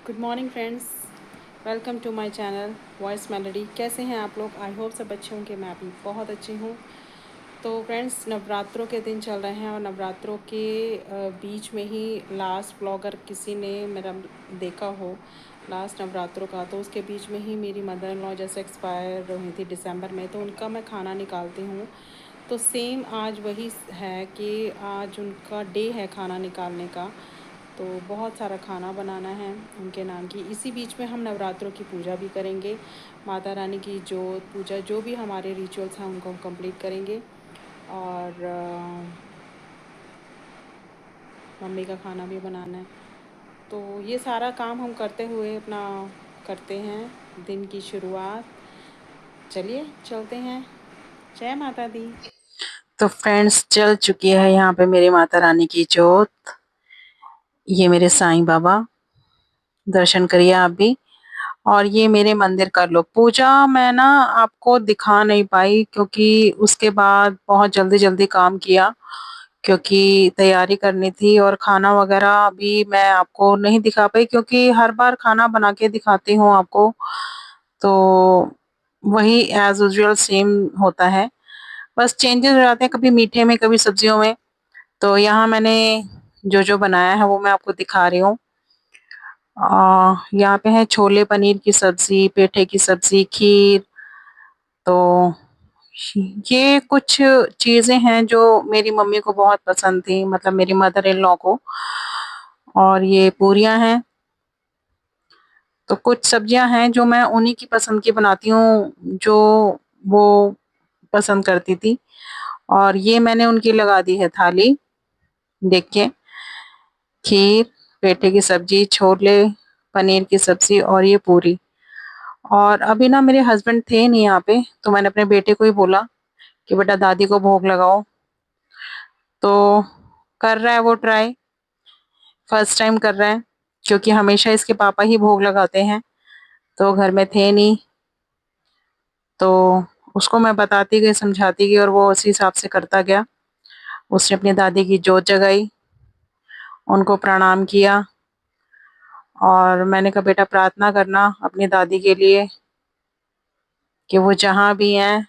Good morning friends. Welcome to my channel voice melody. कैसे हैं आप लोग? आई होप सब अच्छे होंगे। मैं भी बहुत अच्छी हूँ। तो फ्रेंड्स, नवरात्रों के दिन चल रहे हैं और नवरात्रों के बीच में ही लास्ट व्लॉगर किसी ने मेरा देखा हो लास्ट नवरात्रों का, तो उसके बीच में ही मेरी मदर इन लॉ जैसे एक्सपायर हुई थी दिसंबर में, तो उनका मैं खाना निकालती हूँ। तो सेम आज वही है कि आज उनका डे है खाना निकालने का। तो बहुत सारा खाना बनाना है उनके नाम की। इसी बीच में हम नवरात्रों की पूजा भी करेंगे। माता रानी की जोत पूजा, जो भी हमारे रिचुअल्स हैं उनको हम कंप्लीट करेंगे। और मम्मी का खाना भी बनाना है। तो ये सारा काम हम करते हुए अपना करते हैं दिन की शुरुआत। चलिए चलते हैं। जय माता दी। तो फ्रेंड्स, चल चुकी है यहाँ पे मेरी माता रानी की जोत। ये मेरे साईं बाबा, दर्शन करिए आप भी। और ये मेरे मंदिर का लुक। पूजा मैं ना आपको दिखा नहीं पाई क्योंकि उसके बाद बहुत जल्दी जल्दी काम किया, क्योंकि तैयारी करनी थी। और खाना वगैरह भी मैं आपको नहीं दिखा पाई क्योंकि हर बार खाना बना के दिखाती हूँ आपको, तो वही एज यूजुअल सेम होता है। बस चेंजेस हो जाते हैं, कभी मीठे में कभी सब्जियों में। तो यहाँ मैंने जो जो बनाया है वो मैं आपको दिखा रही हूँ। यहाँ पे है छोले पनीर की सब्जी, पेठे की सब्जी, खीर। तो ये कुछ चीजें हैं जो मेरी मम्मी को बहुत पसंद थी, मतलब मेरी मदर इन लॉ को। और ये पूरियां हैं। तो कुछ सब्जियां हैं जो मैं उन्हीं की पसंद की बनाती हूँ, जो वो पसंद करती थी। और ये मैंने उनकी लगा दी है थाली। देखिए, खीर, पेठे की सब्जी, छोले पनीर की सब्जी और ये पूरी। और अभी ना मेरे हस्बैंड थे नहीं यहाँ पे, तो मैंने अपने बेटे को ही बोला कि बेटा दादी को भोग लगाओ। तो कर रहा है वो ट्राई। फर्स्ट टाइम कर रहा है क्योंकि हमेशा इसके पापा ही भोग लगाते हैं, तो घर में थे नहीं। तो उसको मैं बताती गई, समझाती गई और वो उसी हिसाब से करता गया। उसने अपनी दादी की जोत जगाई, उनको प्रणाम किया। और मैंने कहा बेटा प्रार्थना करना अपनी दादी के लिए कि वो जहाँ भी हैं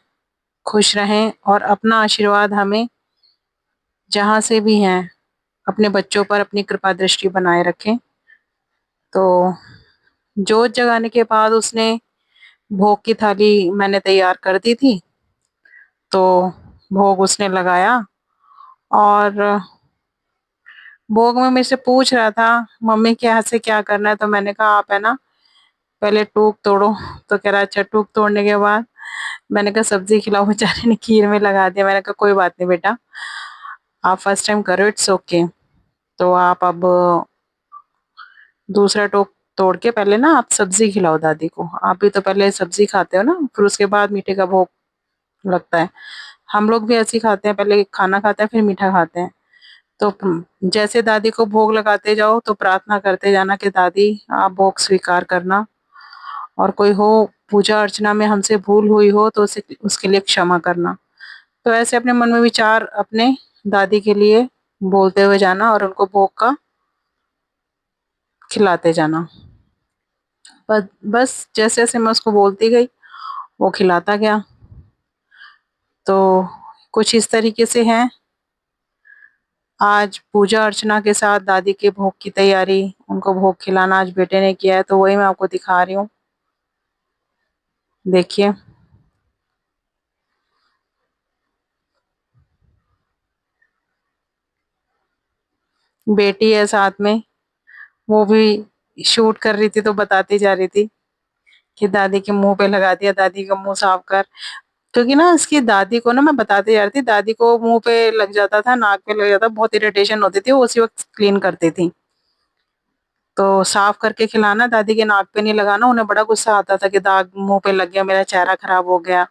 खुश रहें और अपना आशीर्वाद हमें जहाँ से भी हैं अपने बच्चों पर अपनी कृपा दृष्टि बनाए रखें। तो जोत जगाने के बाद उसने भोग की थाली मैंने तैयार कर दी थी, तो भोग उसने लगाया। और भोग में मेरे से पूछ रहा था मम्मी के हाथ से क्या करना है, तो मैंने कहा आप है ना पहले टूक तोड़ो। तो कह रहा अच्छा। टूक तोड़ने के बाद मैंने कहा सब्जी खिलाओ, बेचारे ने खीर में लगा दिया। मैंने कहा कोई बात नहीं बेटा, आप फर्स्ट टाइम करो, इट्स ओके। तो आप अब दूसरा टोक तोड़ के पहले ना आप सब्जी खिलाओ दादी को। आप भी तो पहले सब्जी खाते हो ना, फिर उसके बाद मीठे का भोग लगता है। हम लोग भी ऐसे ही खाते हैं, पहले खाना खाते हैं फिर मीठा खाते हैं। तो जैसे दादी को भोग लगाते जाओ तो प्रार्थना करते जाना कि दादी आप भोग स्वीकार करना, और कोई हो पूजा अर्चना में हमसे भूल हुई हो तो उसे उसके लिए क्षमा करना। तो ऐसे अपने मन में विचार अपने दादी के लिए बोलते हुए जाना और उनको भोग का खिलाते जाना। बस जैसे जैसे मैं उसको बोलती गई वो खिलाता गया। तो कुछ इस तरीके से है आज पूजा अर्चना के साथ दादी के भोग की तैयारी। उनको भोग खिलाना आज बेटे ने किया है, तो वही मैं आपको दिखा रही हूँ। देखिए, बेटी है साथ में, वो भी शूट कर रही थी तो बताती जा रही थी कि दादी के मुंह पे लगा दिया, दादी का मुंह साफ कर। क्योंकि ना इसकी दादी को ना मैं बताती जा रही थी, दादी को मुंह पे लग जाता था, नाक पे लग जाता, बहुत इरिटेशन होती थी, वो उसी वक्त क्लीन करती थी। तो साफ करके खिलाना, दादी के नाक पे नहीं लगाना। उन्हें बड़ा गुस्सा आता था कि दाग मुंह पे लग गया, मेरा चेहरा खराब हो गया।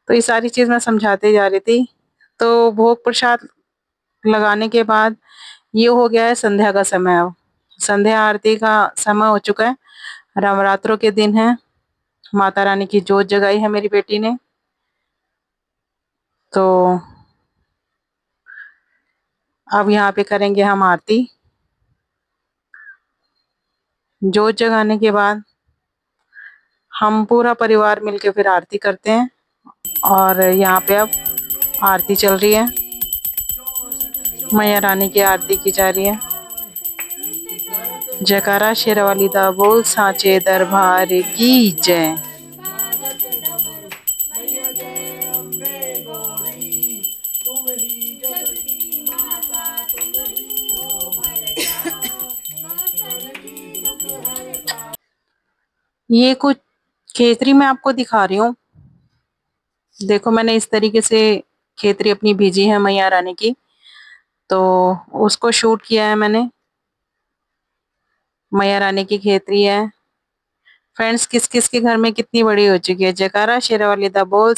तो ये सारी चीज मैं समझाते जा रही थी। तो भोग प्रसाद लगाने के बाद ये हो गया है संध्या का समय। अब संध्या आरती का समय हो चुका है। नवरात्रों के दिन है, माता रानी की जोत जगाई है मेरी बेटी ने। तो अब यहाँ पे करेंगे हम आरती। जोत जगाने के बाद हम पूरा परिवार मिलके फिर आरती करते हैं। और यहाँ पे अब आरती चल रही है, मैया रानी की आरती की जा रही है। जयकारा शेरावाली दा बोल सांचे दरबार की जय। ये कुछ खेतरी मैं आपको दिखा रही हूँ। देखो मैंने इस तरीके से खेतरी अपनी भेजी है मैया रानी की, तो उसको शूट किया है मैंने। मैया रानी की खेतरी है। फ्रेंड्स, किस किस के घर में कितनी बड़ी हो चुकी है। जयकारा शेरावाली दा बोल